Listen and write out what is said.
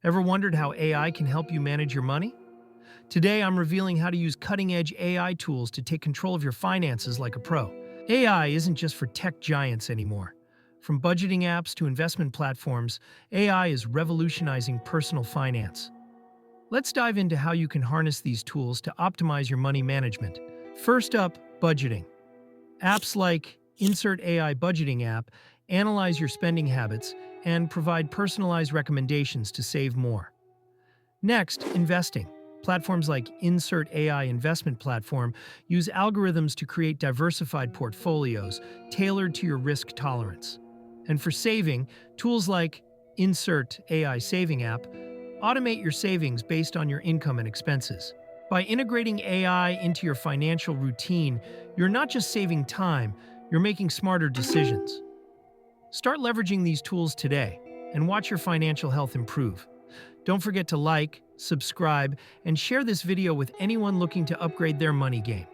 Ever wondered how AI can help you manage your money? Today, I'm revealing how to use cutting-edge AI tools to take control of your finances like a pro. AI isn't just for tech giants anymore. From budgeting apps to investment platforms, AI is revolutionizing personal finance. Let's dive into how you can harness these tools to optimize your money management. First up, budgeting. Apps like Insert AI Budgeting app analyze your spending habits and provide personalized recommendations to save more. Next, investing. Platforms like Insert AI Investment Platform use algorithms to create diversified portfolios tailored to your risk tolerance. And for saving, tools like Insert AI Saving app automate your savings based on your income and expenses. By integrating AI into your financial routine, you're not just saving time, you're making smarter decisions. Start leveraging these tools today and watch your financial health improve. Don't forget to like, subscribe, and share this video with anyone looking to upgrade their money game.